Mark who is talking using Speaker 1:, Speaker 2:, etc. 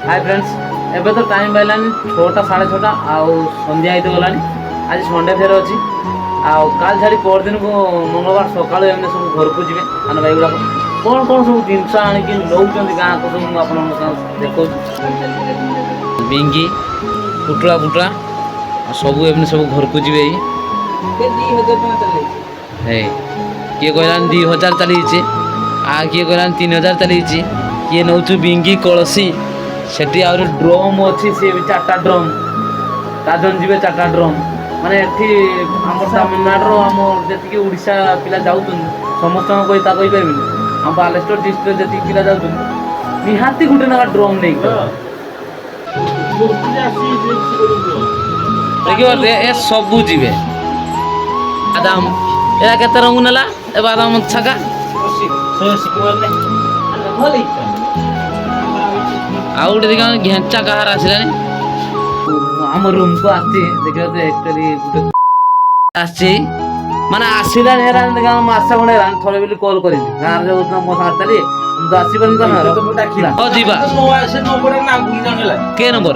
Speaker 1: hi friends एबे तो time पाइलानी 6टा 6:30 आउ संध्या आईते गलानी आज संडे फेर अच्छी आउ काल छाड़ी पर दिन को मंगलवार सकाल एमने सब घर को जीवे आन भाई गुड़ा कौन कौन सब जिनस आनिक नौकरी गाँ को सब आप देखो बिंगी पुटला पुटला सब एमने सब घर को जीवे किए कहलान 2000 चली आ किए कहलान 3000 चली किए नौ बिंगी कलसी सेठी आ ड्रम अच्छी सी भी 4टा ड्रम ताजन जीवे 4टा ड्रम माने एठी आम तमिलनाडु आम जी उड़ीसा पिला जाऊँ समस्त कही पारि आम बालेश्वर डिस्ट्रिक्ट जी पिला जाऊँ निहाती गोटे ना ड्रम नहीं देखिए ए सबू जीवे बादाम एरा केते रंग नेला ए बादाम छका आउ गोटे देखा घेंचा कहार आसलानी आम रूम को आसी देखिए तो एक्चुअली आसी माने आसला हेरा देखा मासा खंडे थोड़े बोली कॉल करी गाँव में मो साथ चली तो आसपानी तो ना जीवा के नंबर